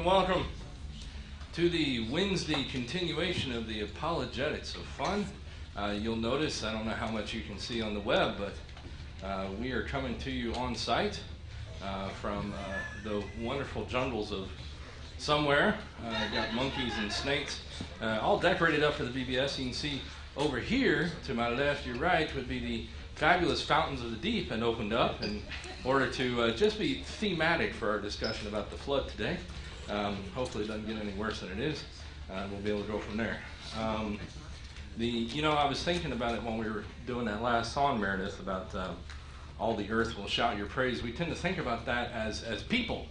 Welcome to the Wednesday continuation of the Apologetics of Fun. You'll notice, I don't know how much you can see on the web, but we are coming to you on site from the wonderful jungles of somewhere. Got monkeys and snakes all decorated up for the BBS. You can see over here, to my left, your right, would be the fabulous fountains of the deep and opened up in order to just be thematic for our discussion about the flood today. Hopefully it doesn't get any worse than it is. We'll be able to go from there. I was thinking about it when we were doing that last song, Meredith, about all the earth will shout your praise. We tend to think about that as people.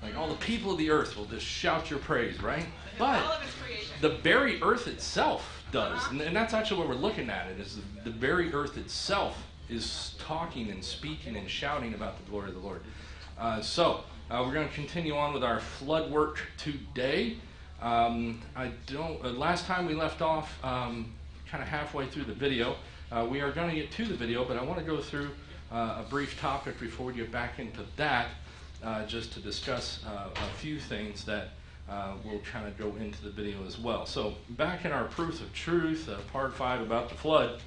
Like all the people of the earth will just shout your praise, right? But the very earth itself does. And that's actually what we're looking at. It is the very earth itself is talking and speaking and shouting about the glory of the Lord. We're going to continue on with our flood work today. Last time we left off kind of halfway through the video. We are going to get to the video, but I want to go through a brief topic before we get back into that, just to discuss a few things that we'll kind of go into the video as well. So back in our Proof of Truth, part 5 about the flood,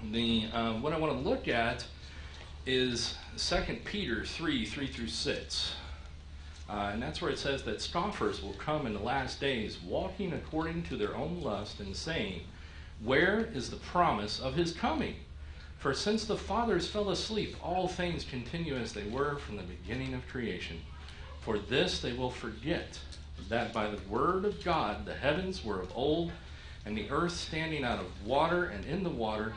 what I want to look at is 2 Peter 3:3-6. And that's where it says that scoffers will come in the last days, walking according to their own lust and saying, "Where is the promise of his coming? For since the fathers fell asleep, all things continue as they were from the beginning of creation. For this they will forget, that by the word of God the heavens were of old, and the earth standing out of water and in the water,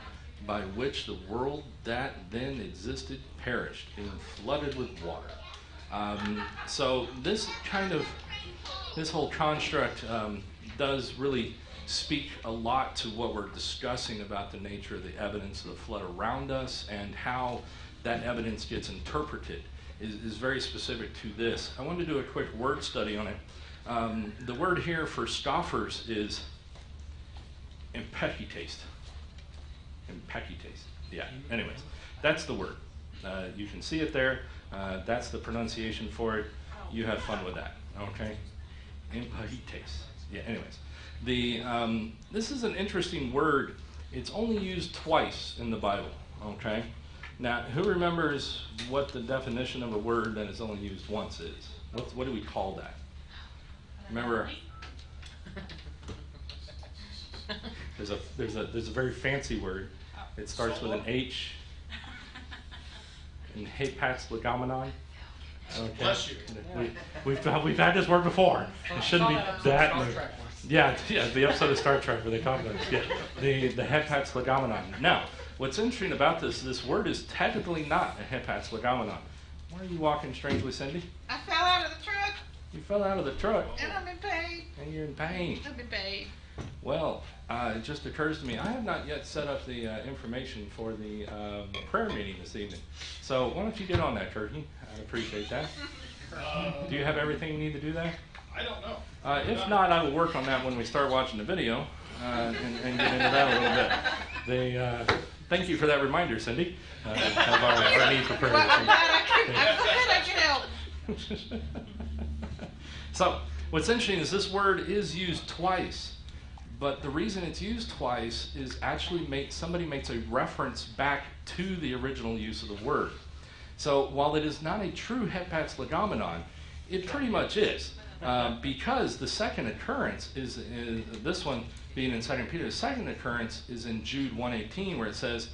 by which the world that then existed perished, being flooded with water." So this whole construct does really speak a lot to what we're discussing about the nature of the evidence of the flood around us and how that evidence gets interpreted is very specific to this. I wanted to do a quick word study on it. The word here for scoffers is impechites. Impechites. Yeah, anyways, that's the word. You can see it there. That's the pronunciation for it. You have fun with that, okay? Impechites. Yeah, anyways. This is an interesting word. It's only used twice in the Bible, okay? Now, who remembers what the definition of a word that is only used once is? What do we call that? Remember? There's a very fancy word. It starts with an H. And hepats legomenon. Okay. Bless you. We've had this word before. It shouldn't be that. Yeah, the episode of Star Trek where they talk about this. Yeah, the hepats legomenon. Now, what's interesting about this word is technically not a hepats legomenon. Why are you walking strangely, Cindy? I fell out of the truck. You fell out of the truck. And I'm in pain. And you're in pain. I'm in pain. Well, it just occurs to me, I have not yet set up the information for the prayer meeting this evening. So why don't you get on that, Turkey? I'd appreciate that. Do you have everything you need to do that? I don't know. If not, I will work on that when we start watching the video and get into that a little bit. Thank you for that reminder, Cindy. Of our need for prayer. Well, I'm glad I can help. So what's interesting is this word is used twice. But the reason it's used twice is actually somebody makes a reference back to the original use of the word. So while it is not a true hepats legomenon, it pretty much is. Because the second occurrence is this one being in 2 Peter, the second occurrence is in Jude 1:18 where it says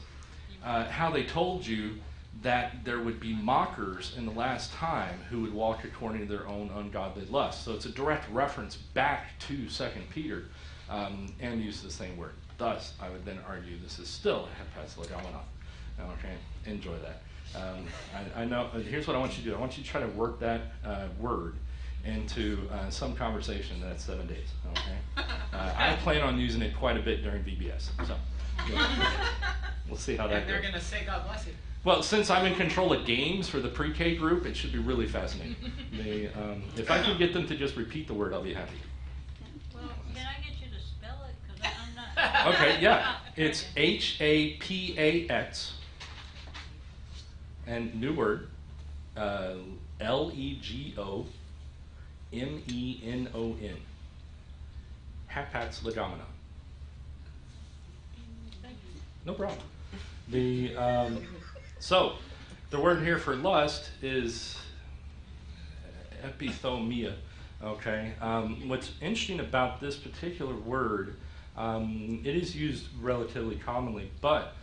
how they told you that there would be mockers in the last time who would walk according to their own ungodly lusts. So it's a direct reference back to 2 Peter. And use the same word. Thus, I would then argue this is still a hepats legomenon. Okay, enjoy that. I know. Here's what I want you to do. I want you to try to work that word into some conversation that's 7 days. Okay. I plan on using it quite a bit during VBS. So we'll see how that goes. And they're going to say, "God bless you." Well, since I'm in control of games for the pre-K group, it should be really fascinating. If I can get them to just repeat the word, I'll be happy. Well, can I get you to spell it? Because I'm not. Okay, yeah. It's Hapax, and new word, Legomenon. Hapats legomenon. No problem. So, the word here for lust is epithomia. Okay. What's interesting about this particular word, it is used relatively commonly, but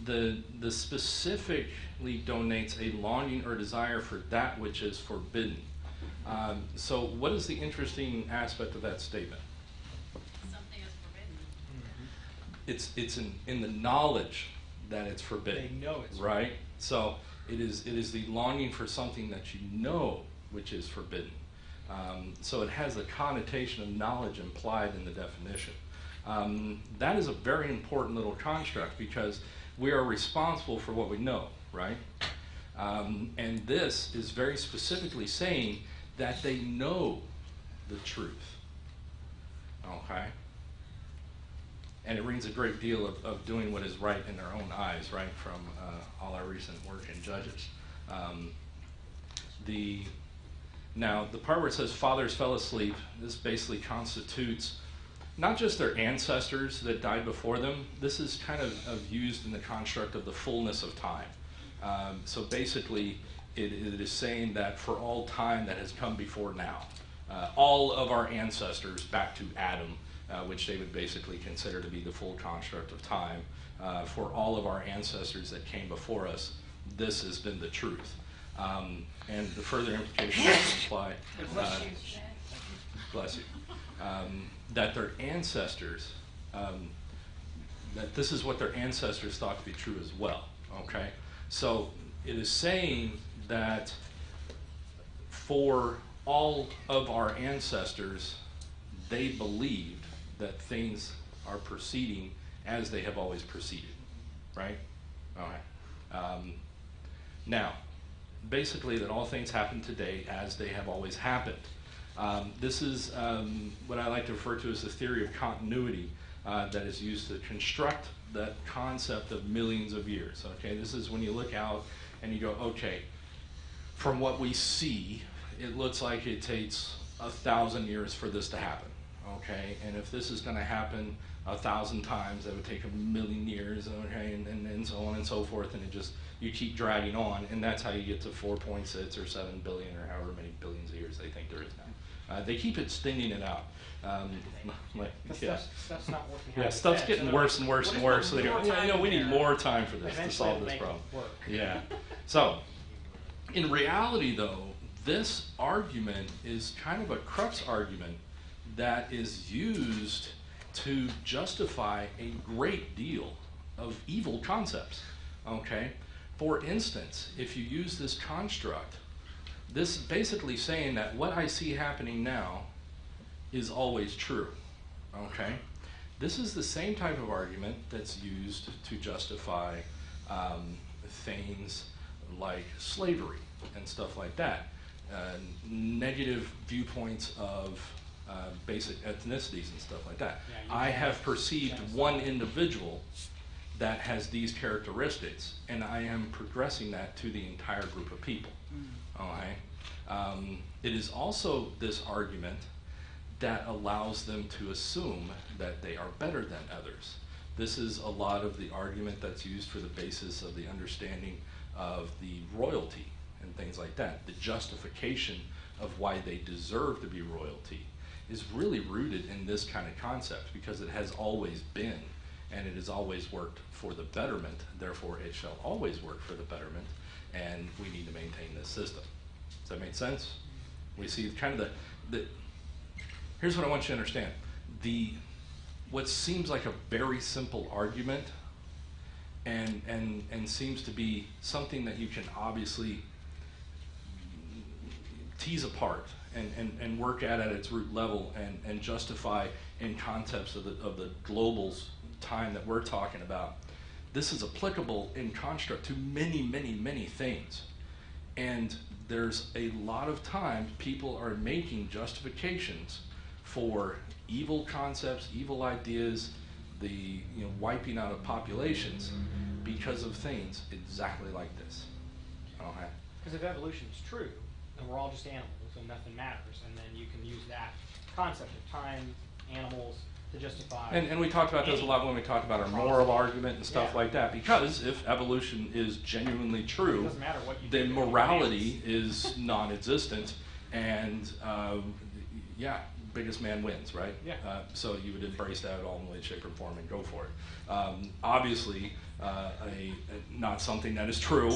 the specifically denotes a longing or desire for that which is forbidden. So, what is the interesting aspect of that statement? Something is forbidden. It's in the knowledge that it's forbidden. They know it's right. So it is the longing for something that you know which is forbidden. So it has a connotation of knowledge implied in the definition. That is a very important little construct because we are responsible for what we know, right? And this is very specifically saying that they know the truth. Okay? And it means a great deal of doing what is right in their own eyes, right, from all our recent work in Judges. Now, the part where it says fathers fell asleep, this basically constitutes not just their ancestors that died before them. This is kind of used in the construct of the fullness of time. So basically, it is saying that for all time that has come before now, all of our ancestors back to Adam, which they would basically consider to be the full construct of time, for all of our ancestors that came before us, this has been the truth. And the further implications imply, bless you, that their ancestors, that this is what their ancestors thought to be true as well, okay? So it is saying that for all of our ancestors, they believed that things are proceeding as they have always proceeded, right? Okay. Now, basically that all things happen today as they have always happened. This is what I like to refer to as the theory of continuity that is used to construct that concept of millions of years. Okay, this is when you look out and you go, okay, from what we see, it looks like it takes 1,000 years for this to happen. Okay, and if this is going to happen 1,000 times, that would take 1,000,000 years. Okay, and so on and so forth, and it just you keep dragging on, and that's how you get to 4.6 or 7 billion or however many billions of years they think there is now. They keep extending it out. Stuff's not working. Yeah, stuff's getting worse and worse and worse. So they go, we need more time for this to solve this problem. Yeah. So, in reality, though, this argument is kind of a crux argument that is used to justify a great deal of evil concepts. Okay? For instance, if you use this construct, this is basically saying that what I see happening now is always true. Okay? This is the same type of argument that's used to justify things like slavery and stuff like that. Negative viewpoints of basic ethnicities and stuff like that. Yeah, I have perceived one individual that has these characteristics, and I am progressing that to the entire group of people. Okay? It is also this argument that allows them to assume that they are better than others. This is a lot of the argument that's used for the basis of the understanding of the royalty and things like that. The justification of why they deserve to be royalty is really rooted in this kind of concept because it has always been, and it has always worked for the betterment, therefore it shall always work for the betterment, and we need to maintain this system. Does that make sense? We see kind of here's what I want you to understand. What seems like a very simple argument and seems to be something that you can obviously tease apart and work at its root level and justify in concepts of the global time that we're talking about. This is applicable in construct to many, many, many things. And there's a lot of times people are making justifications for evil concepts, evil ideas the wiping out of populations because of things exactly like this. Okay. Because if evolution is true, then we're all just animals and nothing matters, and then you can use that concept of time, animals, to justify. And we talked about this a lot when we talked about our moral argument and stuff like that, because if evolution is genuinely true, it doesn't matter what you then do, morality is non-existent, and biggest man wins, right? Yeah. So you would embrace that all in way, shape, or form and go for it. Obviously, not something that is true.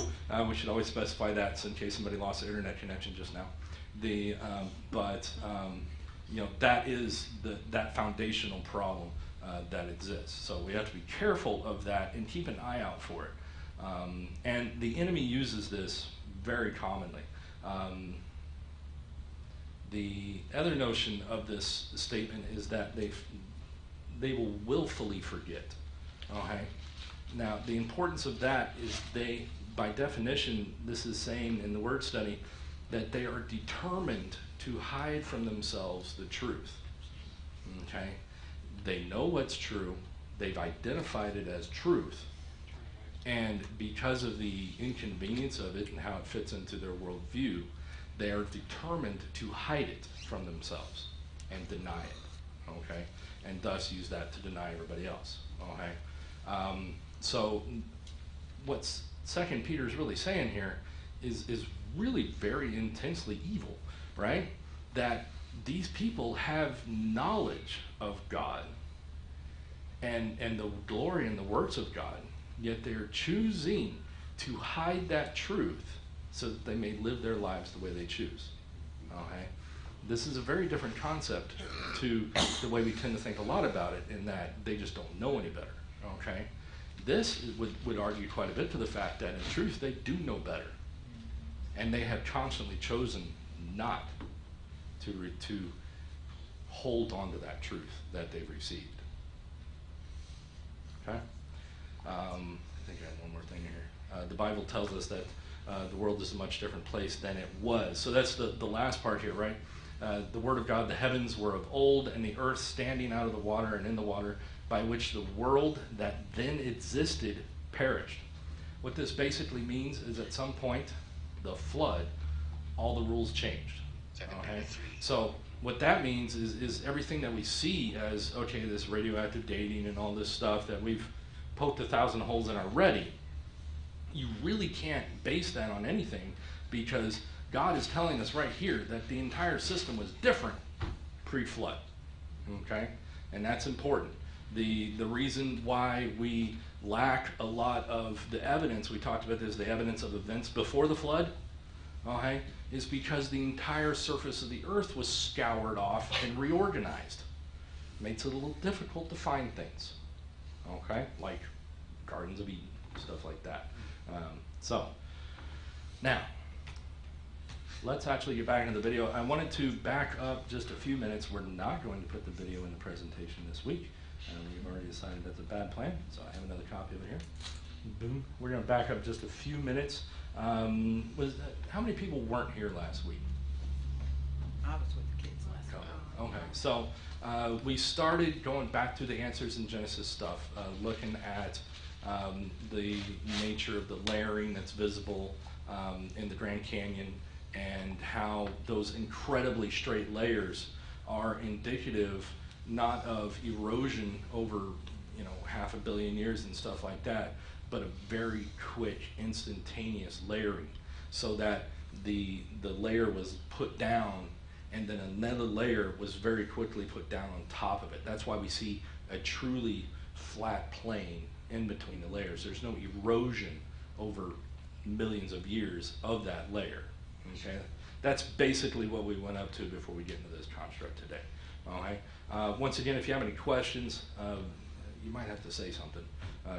We should always specify that in case somebody lost their internet connection just now. That is that foundational problem that exists. So we have to be careful of that and keep an eye out for it. And the enemy uses this very commonly. The other notion of this statement is that they will willfully forget. Okay. Now, the importance of that is by definition, this is saying in the word study that they are determined to hide from themselves the truth. Okay? They know what's true, they've identified it as truth, and because of the inconvenience of it and how it fits into their worldview, they are determined to hide it from themselves and deny it. Okay? And thus use that to deny everybody else. Okay? So what 2 Peter is really saying here is really very intensely evil, right? That these people have knowledge of God and the glory and the works of God, yet they're choosing to hide that truth so that they may live their lives the way they choose. Okay? This is a very different concept to the way we tend to think a lot about it, in that they just don't know any better. Okay? This would argue quite a bit to the fact that in truth they do know better. And they have constantly chosen not to hold on to that truth that they've received. Okay? I think I have one more thing here. The Bible tells us that the world is a much different place than it was. So that's the last part here, right? The Word of God, the heavens were of old, and the earth standing out of the water and in the water, by which the world that then existed perished. What this basically means is at some point, the flood, all the rules changed. Okay? So what that means is everything that we see as, okay, this radioactive dating and all this stuff that we've poked 1,000 holes in already, you really can't base that on anything, because God is telling us right here that the entire system was different pre-flood. Okay? And that's important. The reason why we lack a lot of the evidence, we talked about this, the evidence of events before the flood, okay, is because the entire surface of the earth was scoured off and reorganized. Makes it a little difficult to find things, okay, like Gardens of Eden, stuff like that. So, now, let's actually get back into the video. I wanted to back up just a few minutes. We're not going to put the video in the presentation this week. We've already decided that's a bad plan, so I have another copy of it here. Boom. We're going to back up just a few minutes. How many people weren't here last week? I was with the kids last week. Okay, so we started going back through the answers in Genesis stuff, looking at the nature of the layering that's visible in the Grand Canyon, and how those incredibly straight layers are indicative not of erosion over 500 million years and stuff like that, but a very quick instantaneous layering, so that the layer was put down and then another layer was very quickly put down on top of it. That's why we see a truly flat plane in between the layers. There's no erosion over millions of years of that layer. Okay, that's basically what we went up to before we get into this construct today. All right. Once again, if you have any questions, you might have to say something,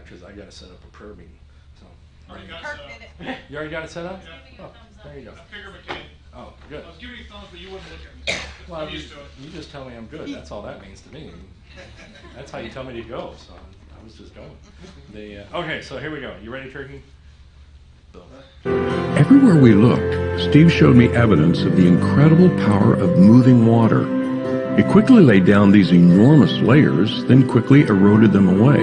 because I got to set up a prayer meeting. So. Already got Kirk it did set it. up. You already got it set up? Yeah. Oh, there you go. I figured we can. Oh, good. I was giving you thumbs, but you wouldn't look at me. Well, I'm you, used to it. you just tell me I'm good. That's all that means to me. That's how you tell me to go. So I was just going. Okay, so here we go. You ready, Turkey? Boom. Everywhere we looked, Steve showed me evidence of the incredible power of moving water. It quickly laid down these enormous layers, then quickly eroded them away.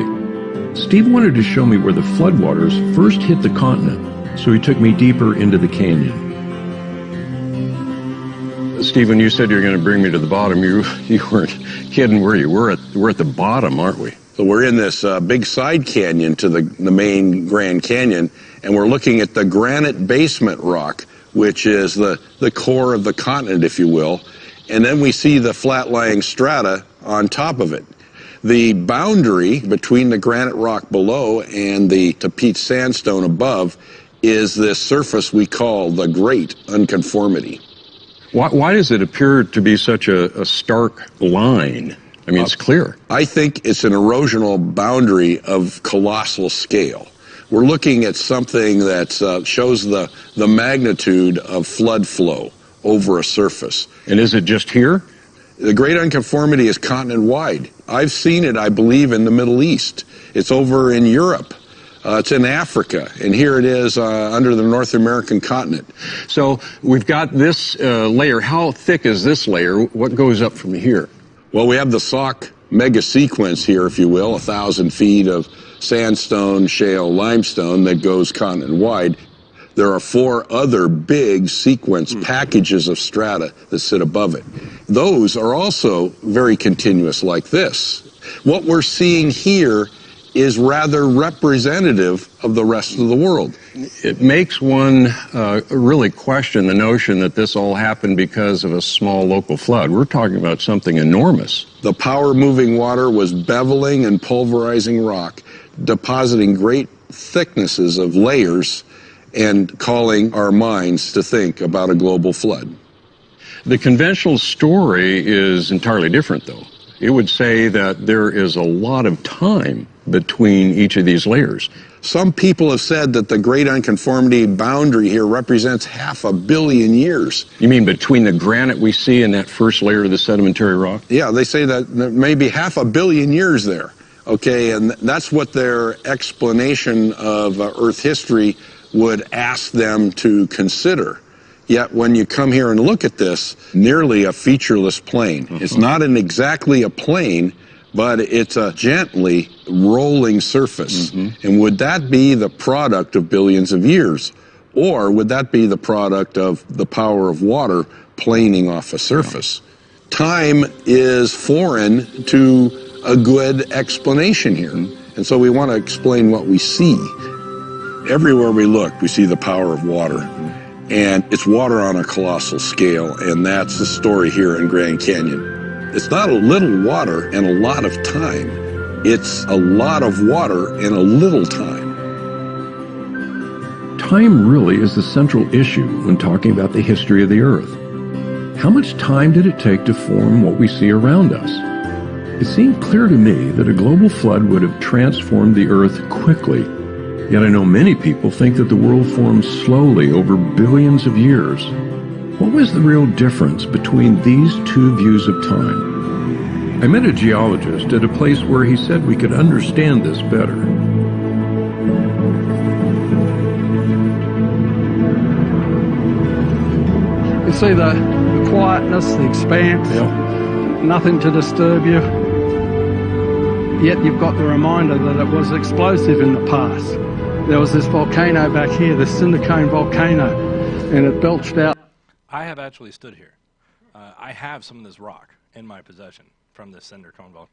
Steve wanted to show me where the floodwaters first hit the continent, so he took me deeper into the canyon. Steve, when you said you were going to bring me to the bottom, you weren't kidding, were you? We're at the bottom, aren't we? So we're in this big side canyon to the main Grand Canyon, and we're looking at the granite basement rock, which is the core of the continent, if you will. And then we see the flat-lying strata on top of it. The boundary between the granite rock below and the Tapete sandstone above is this surface we call the Great Unconformity. Why does it appear to be such a stark line? I mean, it's clear. I think it's an erosional boundary of colossal scale. We're looking at something that shows the magnitude of flood flow over a surface. And is it just here? The Great Unconformity is continent-wide. I've seen it, I believe, in the Middle East. It's over in Europe. It's in Africa, and here it is under the North American continent. So we've got this layer. How thick is this layer? What goes up from here? Well, we have the Sauk mega sequence here, if you will, 1,000 feet of sandstone, shale, limestone that goes continent-wide. There are 4 other big sequence packages of strata that sit above it. Those are also very continuous like this. What we're seeing here is rather representative of the rest of the world. It makes one really question the notion that this all happened because of a small local flood. We're talking about something enormous. The power-moving water was beveling and pulverizing rock, depositing great thicknesses of layers and calling our minds to think about a global flood. The conventional story is entirely different, though. It would say that there is a lot of time between each of these layers. Some people have said that the Great Unconformity boundary here represents 500 million years. You mean between the granite we see and that first layer of the sedimentary rock? Yeah, they say that there may be 500 million years there. Okay, and that's what their explanation of Earth history would ask them to consider. Yet when you come here and look at this, nearly a featureless plain. It's not exactly a plain, but it's a gently rolling surface. And would that be the product of billions of years? Or would that be the product of the power of water planing off a surface? Time is foreign to a good explanation here. And so we want to explain what we see. Everywhere we look, we see the power of water. And it's water on a colossal scale, and that's the story here in Grand Canyon. It's not a little water and a lot of time. It's a lot of water and a little time. Time really is the central issue when talking about the history of the Earth. How much time did it take to form what we see around us? It seemed clear to me that a global flood would have transformed the Earth quickly. Yet I know many people think that the world formed slowly over billions of years. What was the real difference between these two views of time? I met a geologist at a place where he said we could understand this better. You see the quietness, the expanse, nothing to disturb you. Yet you've got the reminder that it was explosive in the past. There was this volcano back here, the cinder cone volcano, and it belched out. I have actually stood here. I have some of this rock in my possession from this cinder cone volcano.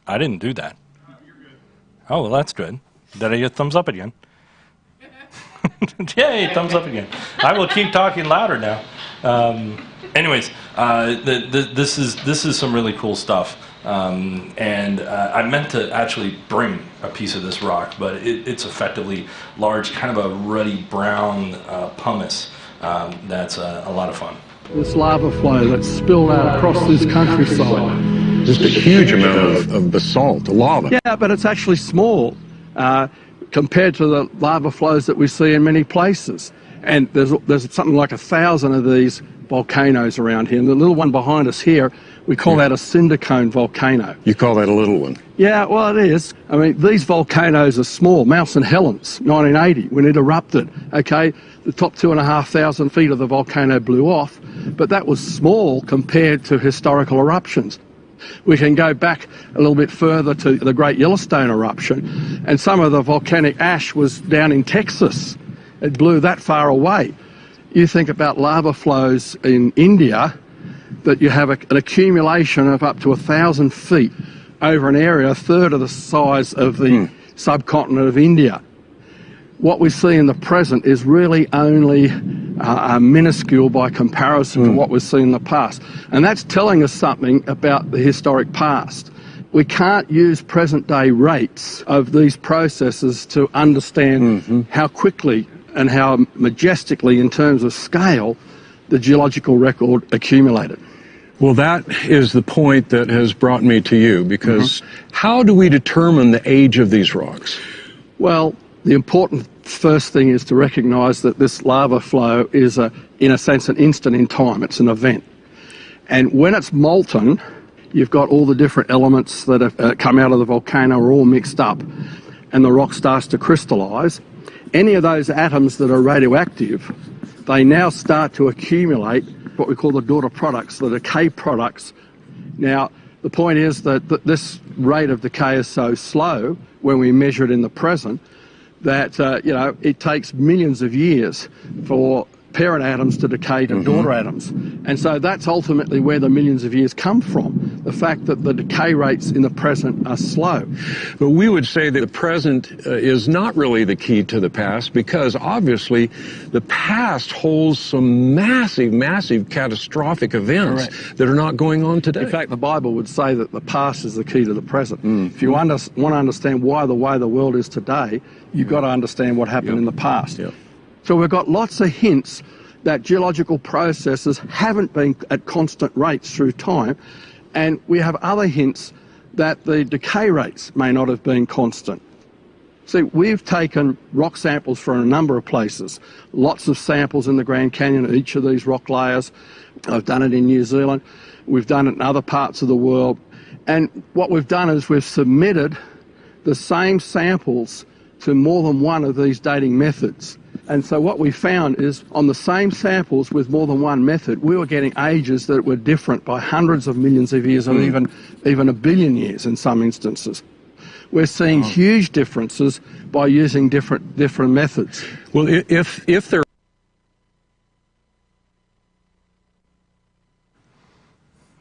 I didn't do that. Oh, well, that's good. Did I get thumbs up again? Yay, thumbs up again. I will keep talking louder now. Anyways, this is some really cool stuff. And I meant to actually bring a piece of this rock, but it's effectively large, kind of a ruddy brown pumice that's a lot of fun. This lava flow that's spilled out across this countryside. Just a huge amount of basalt, lava. Yeah, but it's actually small compared to the lava flows that we see in many places. And there's something like 1,000 of these volcanoes around here. And the little one behind us here We call that a cinder cone volcano. You call that a little one? Yeah, well, it is. I mean, these volcanoes are small. Mount St. Helens, 1980, when it erupted, okay? The top 2,500 feet of the volcano blew off, but that was small compared to historical eruptions. We can go back a little bit further to the Great Yellowstone eruption, and some of the volcanic ash was down in Texas. It blew that far away. You think about lava flows in India, that you have an accumulation of up to 1,000 feet over an area a third of the size of the subcontinent of India. What we see in the present is really only minuscule by comparison to what we've seen in the past. And that's telling us something about the historic past. We can't use present day rates of these processes to understand how quickly and how majestically in terms of scale the geological record accumulated. Well, that is the point that has brought me to you, because how do we determine the age of these rocks? Well, the important first thing is to recognise that this lava flow is, in a sense, an instant in time. It's an event. And when it's molten, you've got all the different elements that have come out of the volcano are all mixed up, and the rock starts to crystallise. Any of those atoms that are radioactive, they now start to accumulate what we call the daughter products, the decay products. Now, the point is that this rate of decay is so slow when we measure it in the present that, it takes millions of years for parent atoms to decay to daughter atoms. And so that's ultimately where the millions of years come from, the fact that the decay rates in the present are slow. But we would say that the present is not really the key to the past, because obviously the past holds some massive, massive catastrophic events that are not going on today. In fact, the Bible would say that the past is the key to the present. If you want to understand why the way the world is today, you've got to understand what happened in the past. So we've got lots of hints that geological processes haven't been at constant rates through time, and we have other hints that the decay rates may not have been constant. See, we've taken rock samples from a number of places, lots of samples in the Grand Canyon, each of these rock layers. I've done it in New Zealand, we've done it in other parts of the world, and what we've done is we've submitted the same samples to more than one of these dating methods. And so what we found is on the same samples with more than one method, we were getting ages that were different by hundreds of millions of years, or even a billion years in some instances. We're seeing huge differences by using different methods. Well, if there...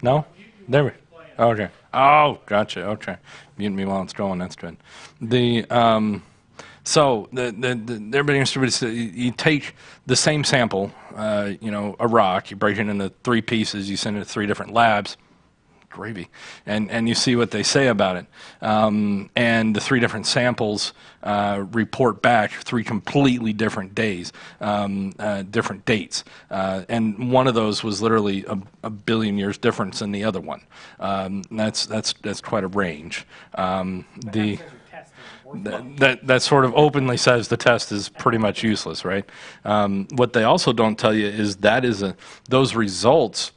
No? There we go. Okay. Oh, gotcha. Okay. Muting me while it's going. That's good. So everybody understood. You take the same sample, a rock, you break it into 3 pieces, you send it to 3 different labs, gravy, and you see what they say about it. And the 3 different samples report back 3 completely different days, different dates. And one of those was literally a billion years difference than the other one. That's quite a range. That sort of openly says the test is pretty much useless, right? What they also don't tell you is those results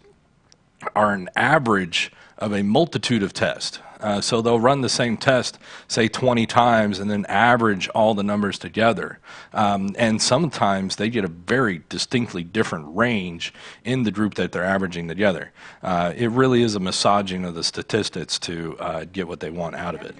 are an average of a multitude of tests. So they'll run the same test, say 20 times, and then average all the numbers together. And sometimes they get a very distinctly different range in the group that they're averaging together. It really is a massaging of the statistics to get what they want out of it.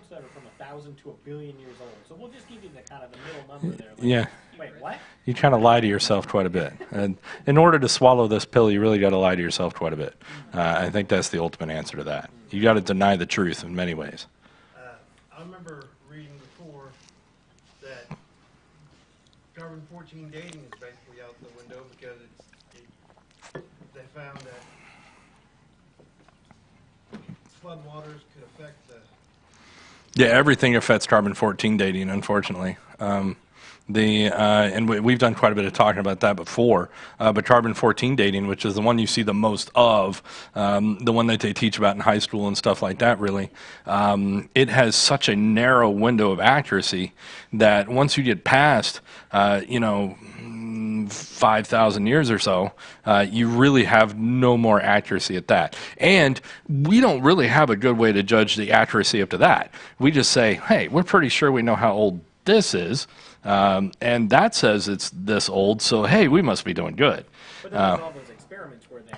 That are from 1,000 to 1 billion years old. So we'll just give you the kind of the middle number there. Like, yeah. Wait, what? You kind of lie to yourself quite a bit. And in order to swallow this pill, you really got to lie to yourself quite a bit. I think that's the ultimate answer to that. You got to deny the truth in many ways. I remember reading before that carbon-14 dating is basically out the window because they found that floodwaters could affect the... Yeah, everything affects carbon-14 dating, unfortunately. And we've done quite a bit of talking about that before, but carbon-14 dating, which is the one you see the most of, the one that they teach about in high school and stuff like that, really, it has such a narrow window of accuracy that once you get past, 5,000 years or so, you really have no more accuracy at that. And we don't really have a good way to judge the accuracy up to that. We just say, hey, we're pretty sure we know how old this is, and that says it's this old, so hey, we must be doing good. But then there's all those experiments where they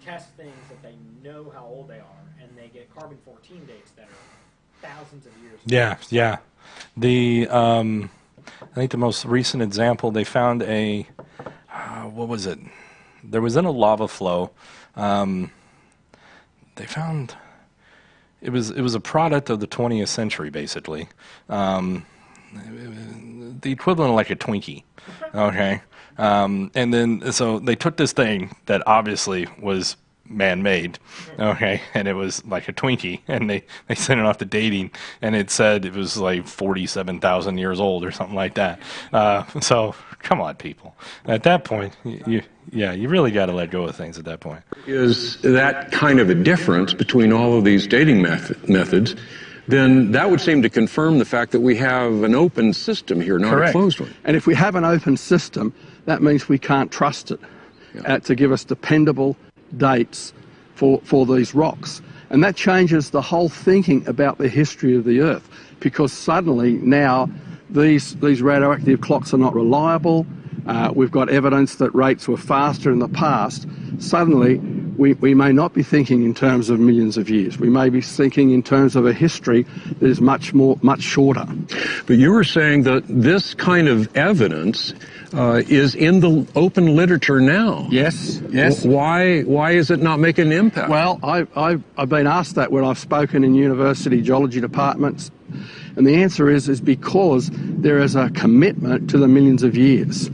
test things that they know how old they are, and they get carbon-14 dates that are thousands of years old. Yeah. I think the most recent example, they found a, what was it? There was in a lava flow. They found it was a product of the 20th century, basically. The equivalent of like a Twinkie. Okay. And then so they took this thing that obviously was man-made, okay, and it was like a Twinkie, and they sent it off to dating, and it said it was like 47,000 years old or something like that. So come on, people. At that point, you really got to let go of things at that point. Is that kind of a difference between all of these dating methods? Then that would seem to confirm the fact that we have an open system here, not Correct. a closed one. And if we have an open system, that means we can't trust it to give us dependable dates for these rocks. And that changes the whole thinking about the history of the Earth, because suddenly now these radioactive clocks are not reliable. We've got evidence that rates were faster in the past. Suddenly we may not be thinking in terms of millions of years. We may be thinking in terms of a history that is much shorter. But you were saying that this kind of evidence is in the open literature now. Yes. Why is it not making an impact? Well, I've been asked that when I've spoken in university geology departments, and the answer is because there is a commitment to the millions of years.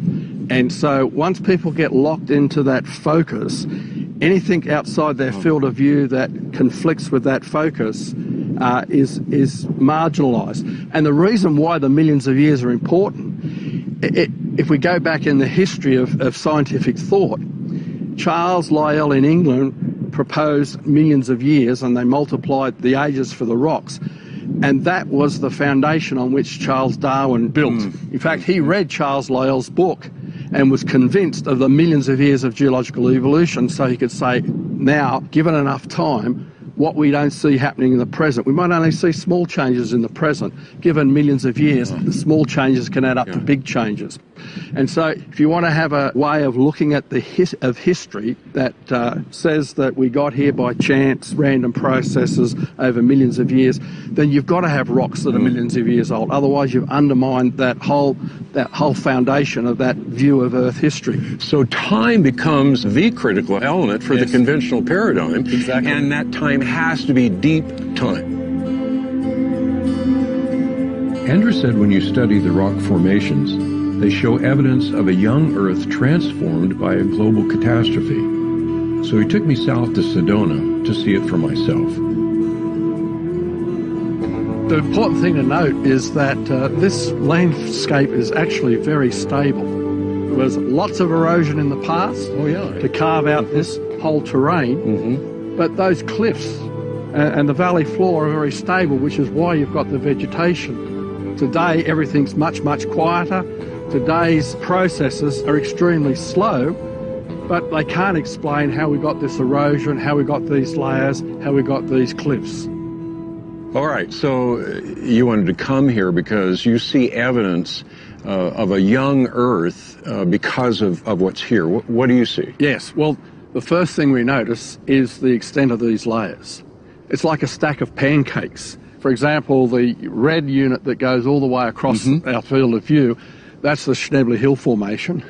And so once people get locked into that focus, anything outside their field of view that conflicts with that focus is marginalised. And the reason why the millions of years are important, if we go back in the history of scientific thought, Charles Lyell in England proposed millions of years, and they multiplied the ages for the rocks. And that was the foundation on which Charles Darwin built. In fact, he read Charles Lyell's book and was convinced of the millions of years of geological evolution, so he could say, now, given enough time, what we don't see happening in the present. We might only see small changes in the present. Given millions of years, the small changes can add up to big changes. And so if you want to have a way of looking at the history that says that we got here by chance, random processes over millions of years, then you've got to have rocks that are millions of years old. Otherwise, you've undermined that whole foundation of that view of Earth history. So time becomes the critical element for the conventional paradigm. Exactly. And that time has to be deep time. Andrew said when you study the rock formations, they show evidence of a young Earth transformed by a global catastrophe. So he took me south to Sedona to see it for myself. The important thing to note is that this landscape is actually very stable. There was lots of erosion in the past to carve out this whole terrain, but those cliffs and the valley floor are very stable, which is why you've got the vegetation. Today everything's much quieter. Today's processes are extremely slow, but they can't explain how we got this erosion, how we got these layers, how we got these cliffs. All right, so you wanted to come here because you see evidence of a young Earth because of what's here. What do you see? Yes, well, the first thing we notice is the extent of these layers. It's like a stack of pancakes. For example, the red unit that goes all the way across our field of view, that's the Schnebly Hill Formation.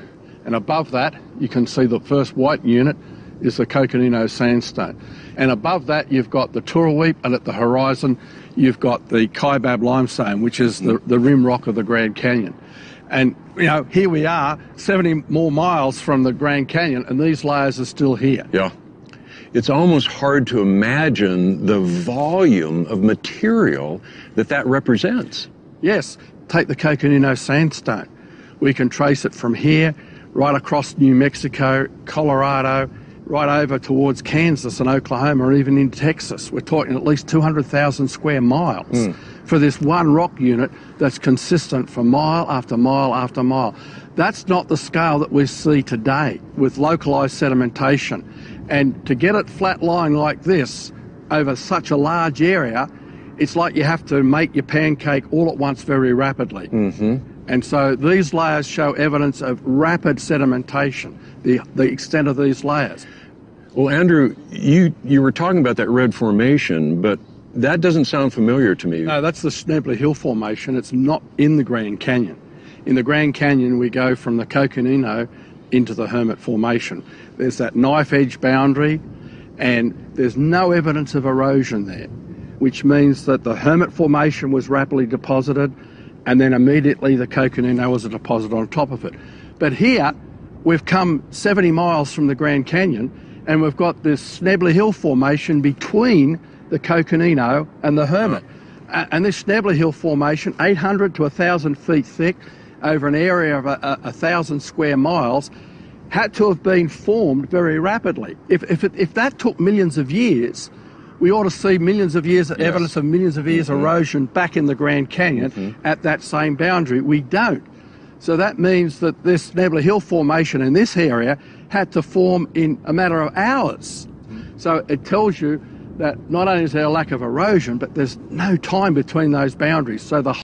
And above that, you can see the first white unit is the Coconino Sandstone. And above that, you've got the Turaweep, and at the horizon, you've got the Kaibab Limestone, which is the rim rock of the Grand Canyon. And, you know, here we are, 70 more miles from the Grand Canyon, and these layers are still here. Yeah. It's almost hard to imagine the volume of material that represents. Yes, take the Coconino Sandstone. We can trace it from here, right across New Mexico, Colorado, right over towards Kansas and Oklahoma, or even in Texas. We're talking at least 200,000 square miles for this one rock unit that's consistent for mile after mile after mile. That's not the scale that we see today with localised sedimentation. And to get it flat lying like this over such a large area, it's like you have to make your pancake all at once very rapidly. And so these layers show evidence of rapid sedimentation, the extent of these layers. Well, Andrew, you were talking about that red formation, but that doesn't sound familiar to me. No, that's the Schnebler Hill Formation. It's not in the Grand Canyon. In the Grand Canyon, we go from the Coconino into the Hermit Formation. There's that knife edge boundary, and there's no evidence of erosion there, which means that the Hermit Formation was rapidly deposited, and then immediately the Coconino was a deposit on top of it. But here, we've come 70 miles from the Grand Canyon, and we've got this Schnebler Hill Formation between the Coconino and the Hermit. And this Schnebler Hill Formation, 800 to 1,000 feet thick, over an area of 1,000 square miles, had to have been formed very rapidly. If that took millions of years, we ought to see millions of years, evidence of millions of years erosion back in the Grand Canyon at that same boundary. We don't. So that means that this Schnebler Hill Formation in this area had to form in a matter of hours. So it tells you that not only is there a lack of erosion, but there's no time between those boundaries. So the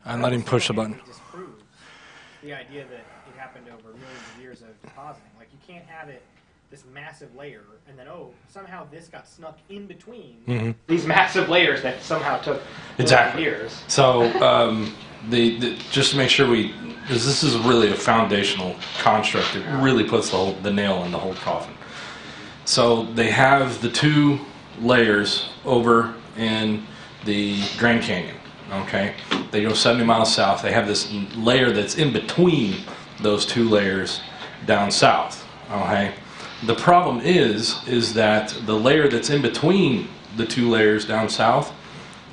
And let him push the button. Disprove the idea that it happened over millions of years of depositing. Like, you can't have it, this massive layer, and then, oh, somehow this got snuck in between these massive layers that somehow took Exactly. years. So just to make sure because this is really a foundational construct, it really puts the nail in the whole coffin. So they have the two layers over in the Grand Canyon. Okay, they go 70 miles south. They have this layer that's in between those two layers down south. Okay, the problem is that the layer that's in between the two layers down south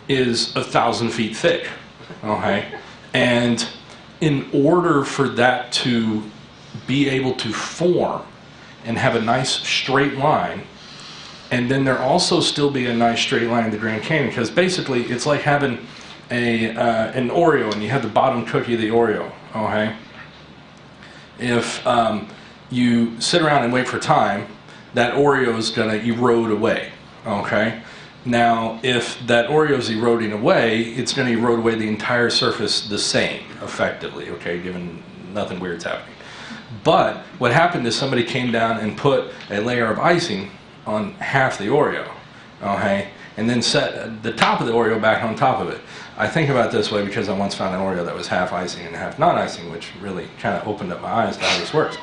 is 1,000 feet thick. Okay, and in order for that to be able to form and have a nice straight line, and then there also still be a nice straight line in the Grand Canyon, because basically it's like having an Oreo, and you have the bottom cookie of the Oreo. Okay, if you sit around and wait for time, that Oreo is going to erode away. Okay, now if that Oreo is eroding away, it's going to erode away the entire surface the same, effectively. Okay, given nothing weird's happening. But what happened is somebody came down and put a layer of icing on half the Oreo. Okay, and then set the top of the Oreo back on top of it. I think about it this way because I once found an Oreo that was half icing and half non-icing, which really kind of opened up my eyes to how this works.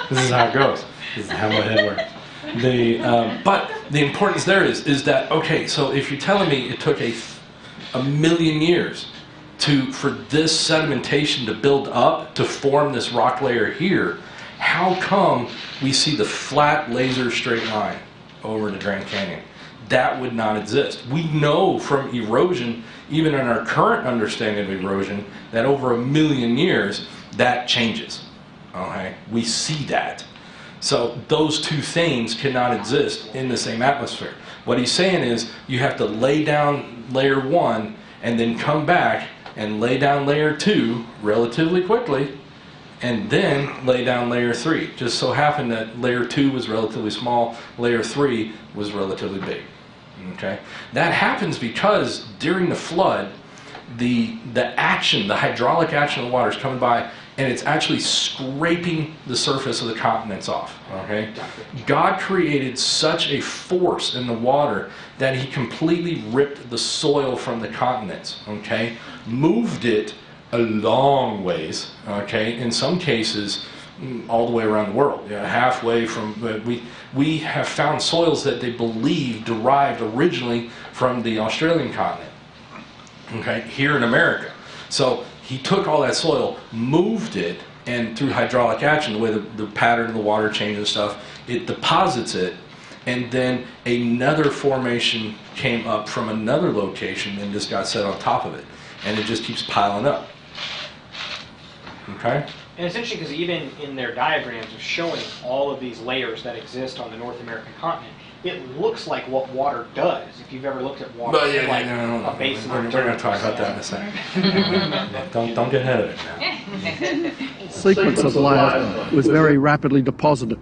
This is how it goes. This is how my head works. But the importance there is that, okay, so if you're telling me it took a million years for this sedimentation to build up to form this rock layer here, how come we see the flat laser straight line over the Grand Canyon? That would not exist. We know from erosion, even in our current understanding of erosion, that over 1 million years, that changes. Okay? We see that. So those two things cannot exist in the same atmosphere. What he's saying is you have to lay down layer 1 and then come back and lay down layer 2 relatively quickly, and then lay down layer 3. Just so happened that layer 2 was relatively small, layer 3 was relatively big. Okay? That happens because during the flood, the hydraulic action of the water is coming by, and it's actually scraping the surface of the continents off. Okay? God created such a force in the water that he completely ripped the soil from the continents. Okay? Moved it a long ways, okay, in some cases all the way around the world, halfway from, we have found soils that they believe derived originally from the Australian continent, okay, here in America. So he took all that soil, moved it, and through hydraulic action, the way the pattern of the water changes and stuff, it deposits it, and then another formation came up from another location and just got set on top of it, and it just keeps piling up. Okay? And it's interesting because even in their diagrams of showing all of these layers that exist on the North American continent, it looks like what water does. If you've ever looked at water, But yeah, like no. a basin. We're going to talk about that in a second. Don't get ahead of it now. Sequence of layers was very rapidly deposited.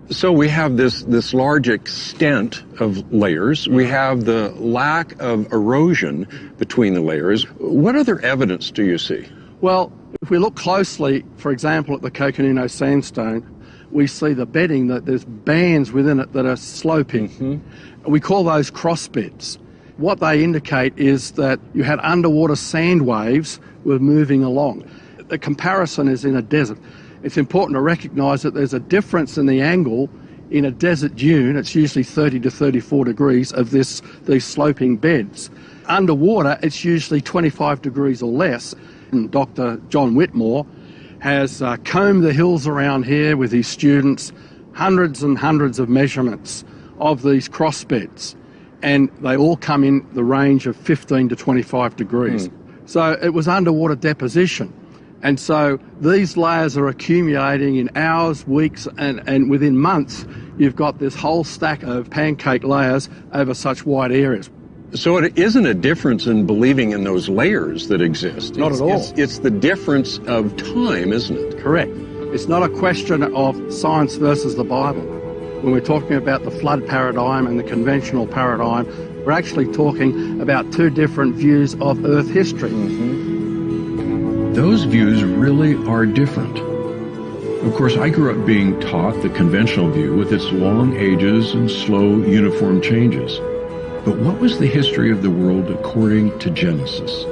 So we have this large extent of layers. We have the lack of erosion between the layers. What other evidence do you see? Well, if we look closely, for example, at the Coconino sandstone, we see the bedding, that there's bands within it that are sloping. We call those cross beds. What they indicate is that you had underwater sand waves were moving along. The comparison is in a desert. It's important to recognise that there's a difference in the angle in a desert dune. It's usually 30 to 34 degrees of these sloping beds. Underwater, it's usually 25 degrees or less. And Dr. John Whitmore has combed the hills around here with his students, hundreds and hundreds of measurements of these cross beds, and they all come in the range of 15 to 25 degrees. So it was underwater deposition. And so these layers are accumulating in hours, weeks, and within months, you've got this whole stack of pancake layers over such wide areas. So it isn't a difference in believing in those layers that exist. Not at all. It's the difference of time, isn't it? Correct. It's not a question of science versus the Bible. When we're talking about the flood paradigm and the conventional paradigm, we're actually talking about two different views of Earth history. Those views really are different. Of course, I grew up being taught the conventional view with its long ages and slow, uniform changes. But what was the history of the world according to Genesis?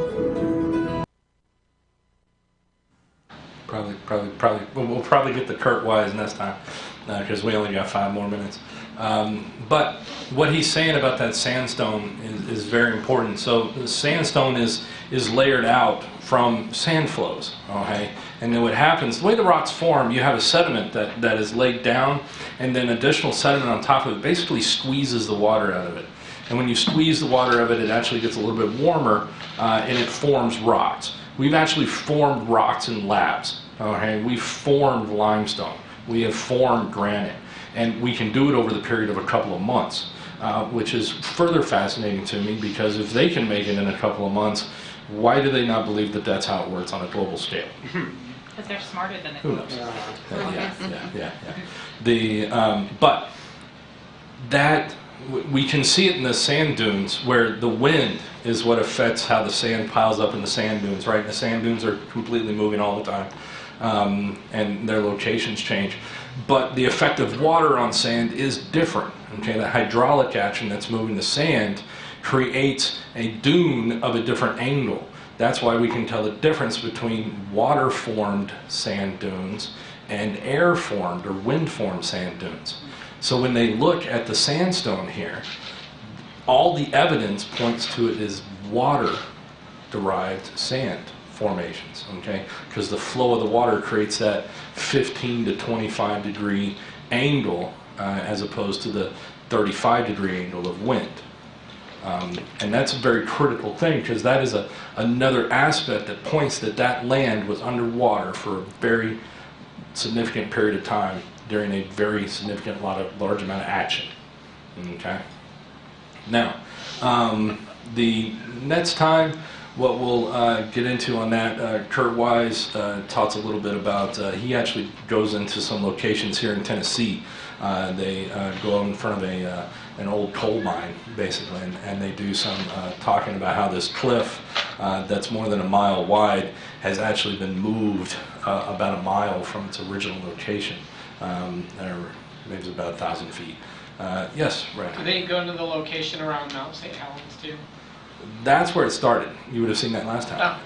We'll probably get the Kurt Wise next time because we only got 5 more minutes. But what he's saying about that sandstone is very important. So the sandstone is layered out from sand flows, okay? And then what happens, the way the rocks form, you have a sediment that is laid down, and then additional sediment on top of it basically squeezes the water out of it. And when you squeeze the water out of it, it actually gets a little bit warmer, and it forms rocks. We've actually formed rocks in labs, okay? We've formed limestone. We have formed granite. And we can do it over the period of a couple of months, which is further fascinating to me, because if they can make it in a couple of months, why do they not believe that that's how it works on a global scale? Because they're smarter than the Who knows? But that, we can see it in the sand dunes, where the wind is what affects how the sand piles up in the sand dunes, right? And the sand dunes are completely moving all the time, and their locations change. But the effect of water on sand is different. Okay, the hydraulic action that's moving the sand creates a dune of a different angle. That's why we can tell the difference between water-formed sand dunes and air-formed or wind-formed sand dunes. So when they look at the sandstone here, all the evidence points to it as water-derived sand formations, okay? Because the flow of the water creates that 15 to 25 degree angle as opposed to the 35 degree angle of wind. And that's a very critical thing, because that is another aspect that points that land was underwater for a very significant period of time during a very significant large amount of action. Okay. Now, the next time, what we'll get into on that, Kurt Wise talks a little bit about, he actually goes into some locations here in Tennessee. They go in front of an old coal mine, basically, and they do some talking about how this cliff that's more than a mile wide has actually been moved about a mile from its original location. Or maybe it's about 1,000 feet. Yes, right. Do they go into the location around Mount St. Helens too? That's where it started. You would have seen that last time.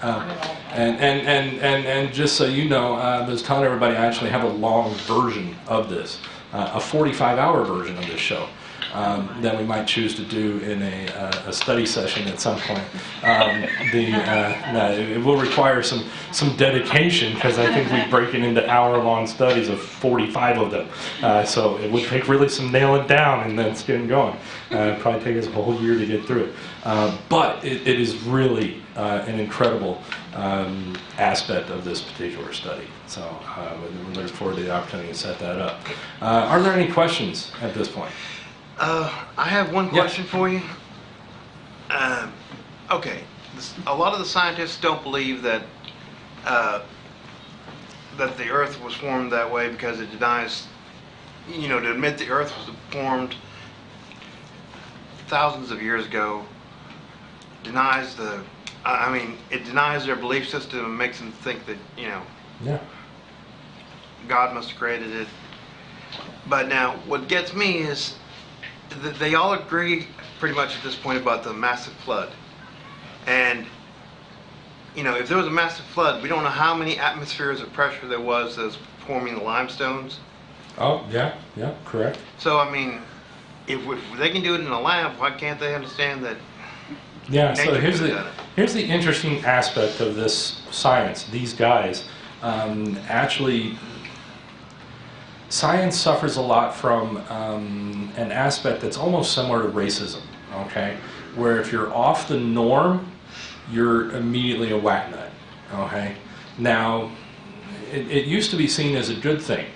And just so you know, I was telling everybody I actually have a long version of this, a 45-hour version of this show that we might choose to do in a study session at some point. It will require some dedication, because I think we break it into hour-long studies of 45 of them. So it would take really some nailing down and then getting going. It'd probably take us a whole year to get through it. But it is really an incredible aspect of this particular study. So we look forward to the opportunity to set that up. Are there any questions at this point? I have one question for you. Okay, a lot of the scientists don't believe that that the Earth was formed that way because it denies, to admit the Earth was formed thousands of years ago denies it denies their belief system and makes them think that, Yeah. God must have created it. But now, what gets me is that they all agree pretty much at this point about the massive flood. And, if there was a massive flood, we don't know how many atmospheres of pressure there was that was forming the limestones. Oh, yeah, correct. So, if they can do it in a lab, why can't they understand that? Yeah, so nature here's could have done here's the interesting aspect of this science. These guys, actually, science suffers a lot from an aspect that's almost similar to racism, okay? Where if you're off the norm, you're immediately a whack nut, okay? Now, it used to be seen as a good thing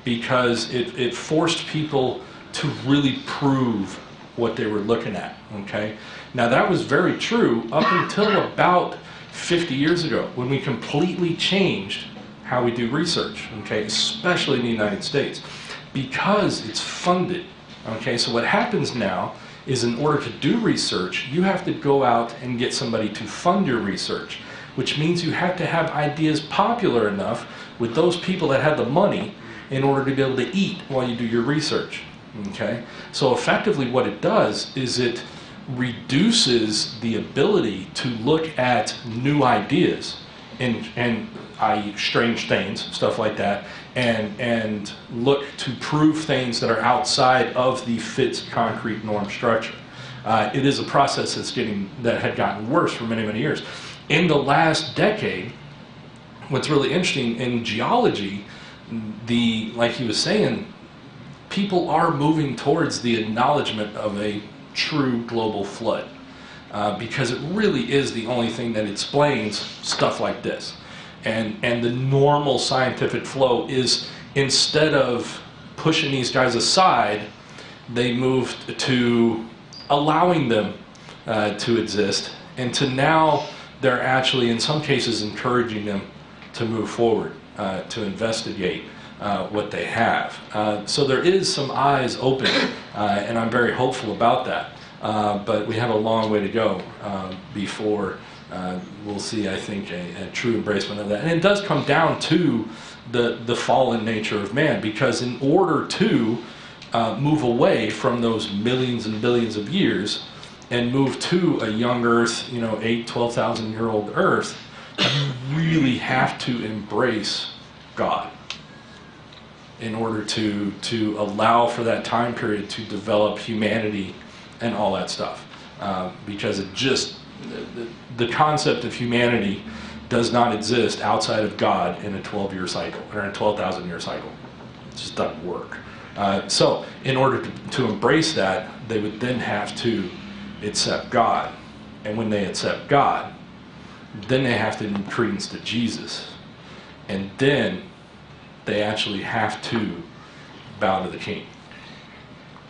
because it forced people to really prove what they were looking at, okay? Now that was very true up until about 50 years ago when we completely changed how we do research, okay, especially in the United States, because it's funded, okay? So what happens now is in order to do research, you have to go out and get somebody to fund your research, which means you have to have ideas popular enough with those people that have the money in order to be able to eat while you do your research, okay? So effectively what it does is it reduces the ability to look at new ideas and i.e. strange things, stuff like that, and look to prove things that are outside of the fixed concrete norm structure. It is a process that had gotten worse for many, many years. In the last decade, what's really interesting in geology, like he was saying, people are moving towards the acknowledgement of a true global flood, because it really is the only thing that explains stuff like this. And the normal scientific flow is, instead of pushing these guys aside, they moved to allowing them to exist, and to now they're actually in some cases encouraging them to move forward, to investigate what they have. So there is some eyes open, and I'm very hopeful about that. But we have a long way to go before we'll see, I think, a true embracement of that. And it does come down to the fallen nature of man, because in order to move away from those millions and billions of years and move to a young Earth, 12,000 year old Earth, you really have to embrace God in order to allow for that time period to develop humanity and all that stuff. Because it just, the concept of humanity does not exist outside of God in a 12-year cycle, or in a 12,000 year cycle. It just doesn't work. So in order to embrace that, they would then have to accept God. And when they accept God, then they have to give credence to Jesus. And then they actually have to bow to the King,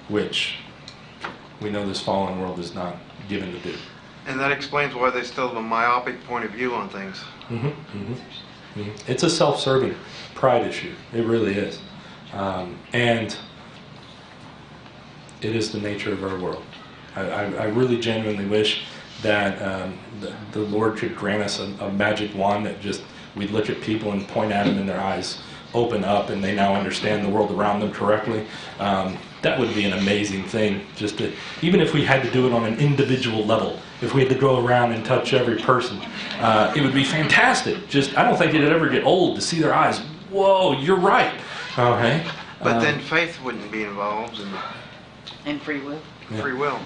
which we know this fallen world is not given to do. And that explains why they still have a myopic point of view on things. Mm-hmm, mm-hmm, mm-hmm. It's a self-serving pride issue. It really is. And it is the nature of our world. I really genuinely wish that the Lord could grant us a magic wand that just, we'd look at people and point at them and their eyes open up and they now understand the world around them correctly. That would be an amazing thing, just to, even if we had to do it on an individual level, if we had to go around and touch every person, it would be fantastic. I don't think it'd ever get old to see their eyes. Whoa, you're right. Okay. But then faith wouldn't be involved. And free will. Yeah. Free will.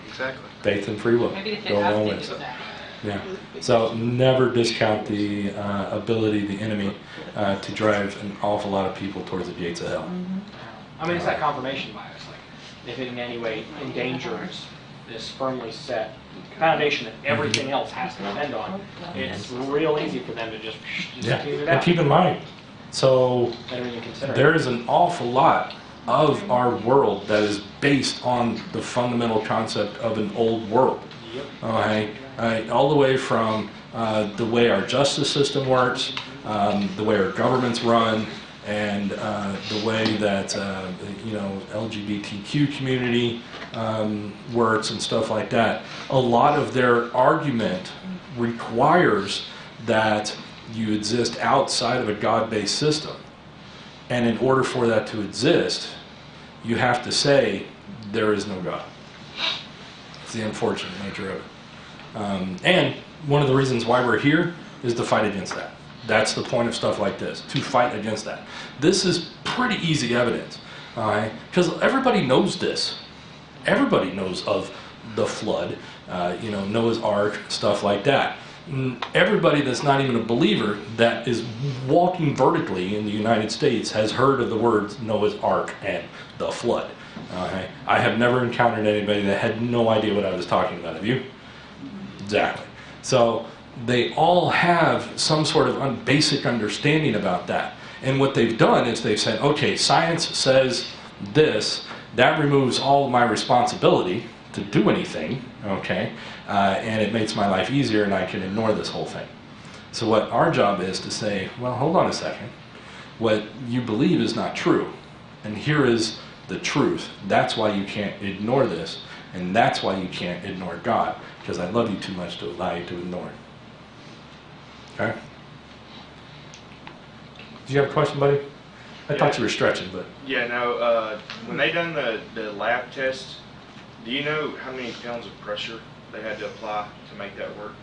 Exactly. Faith and free will. Maybe the kid Go has along to with do it. that. Yeah. So never discount the ability of the enemy to drive an awful lot of people towards the gates of hell. I mean, it's that confirmation bias. Like, if it in any way endangers this firmly set foundation that everything else has to depend on, it's real easy for them to just Yeah. tease it And out. keep in mind, so They don't even consider there it. is an awful lot of our world that is based on the fundamental concept of an old world. Okay? All the way from the way our justice system works, the way our governments run, and the way that LGBTQ community works and stuff like that. A lot of their argument requires that you exist outside of a God-based system. And in order for that to exist, you have to say there is no God. It's the unfortunate nature of it. And one of the reasons why we're here is to fight against that. That's the point of stuff like this, to fight against that. This is pretty easy evidence, because everybody knows this. Everybody knows of the flood, Noah's Ark, stuff like that. Everybody that's not even a believer that is walking vertically in the United States has heard of the words Noah's Ark and the flood. I have never encountered anybody that had no idea what I was talking about. Have you? Exactly. So they all have some sort of basic understanding about that. And what they've done is they've said, okay, science says this, that removes all of my responsibility to do anything, okay, and it makes my life easier and I can ignore this whole thing. So what our job is to say, well, hold on a second. What you believe is not true, and here is the truth. That's why you can't ignore this, and that's why you can't ignore God, because I love you too much to allow you to ignore it. Okay? Do you have a question, buddy? I thought you were stretching, but... Yeah, no, when they done the lab test, do you know how many pounds of pressure they had to apply to make that work?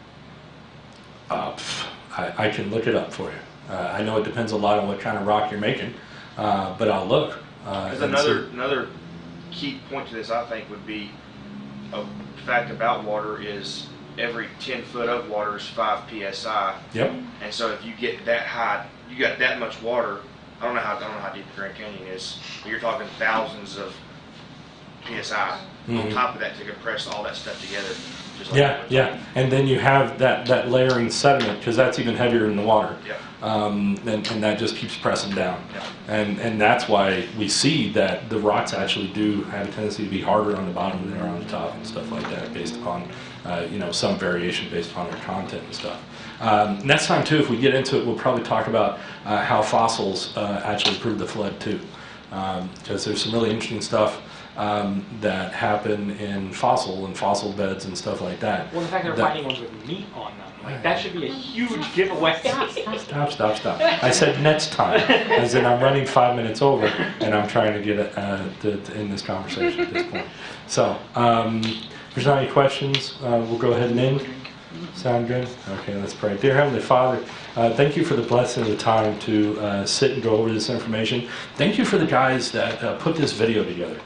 I can look it up for you. I know it depends a lot on what kind of rock you're making, but I'll look. Because another key point to this, I think, would be a fact about water is every 10 foot of water is 5 psi. Yep. And so if you get that high, you got that much water. I don't know how deep the Grand Canyon is, but you're talking thousands of psi on top of that to compress all that stuff together. Just like yeah. And then you have that layering sediment, because that's even heavier than the water. Yep. And that just keeps pressing down. Yep. And that's why we see that the rocks actually do have a tendency to be harder on the bottom than they are on the top and stuff like that, based upon some variation based upon their content and stuff. Next time too, if we get into it, we'll probably talk about how fossils actually prove the flood too, because there's some really interesting stuff that happen in fossil beds and stuff like that. Well, the fact they're finding ones with meat on them, like that should be a huge giveaway. Stop. I said next time, as in I'm running 5 minutes over, and I'm trying to get to end this conversation at this point. So, if there's not any questions, we'll go ahead and end. Sound good? Okay, let's pray. Dear Heavenly Father, thank you for the blessing of the time to sit and go over this information. Thank you for the guys that put this video together.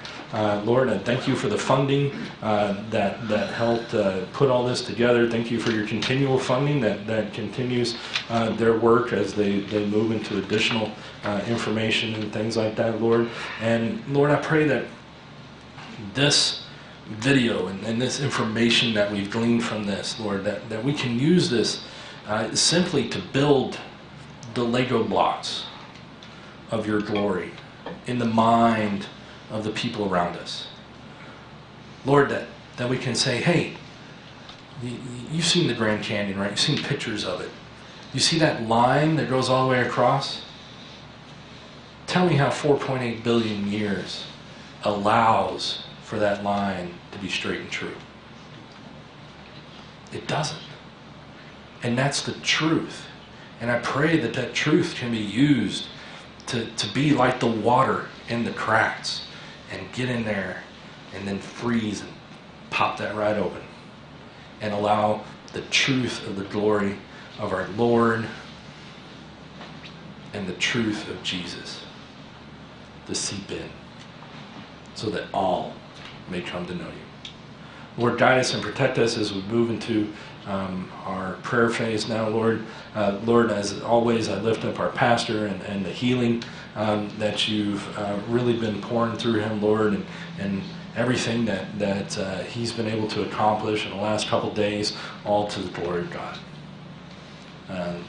Lord, and thank you for the funding that helped put all this together. Thank you for your continual funding that continues their work as they move into additional information and things like that, Lord. And Lord, I pray that this video and this information that we've gleaned from this, Lord, that we can use this simply to build the Lego blocks of your glory in the mind of the people around us. Lord, that we can say, hey, you've seen the Grand Canyon, right? You've seen pictures of it. You see that line that goes all the way across? Tell me how 4.8 billion years allows for that line to be straight and true. It doesn't. And that's the truth. And I pray that truth can be used to be like the water in the cracks and get in there and then freeze and pop that right open and allow the truth of the glory of our Lord and the truth of Jesus to seep in so that all may come to know you. Lord, guide us and protect us as we move into our prayer phase now, Lord. Lord, as always, I lift up our pastor and the healing that you've really been pouring through him, Lord, and everything that he's been able to accomplish in the last couple days, all to the glory of God.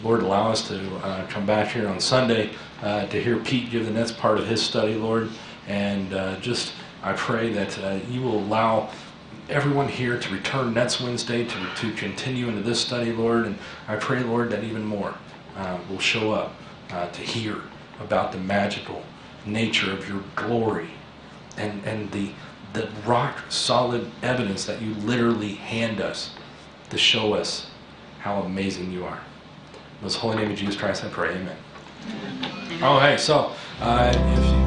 Lord, allow us to come back here on Sunday to hear Pete give the next part of his study, Lord. And just, I pray that you will allow everyone here to return next Wednesday to continue into this study, Lord. And I pray, Lord, that even more will show up to hear about the magical nature of your glory and the rock solid evidence that you literally hand us to show us how amazing you are. In the holy name of Jesus Christ I pray, amen. Oh, hey, so if you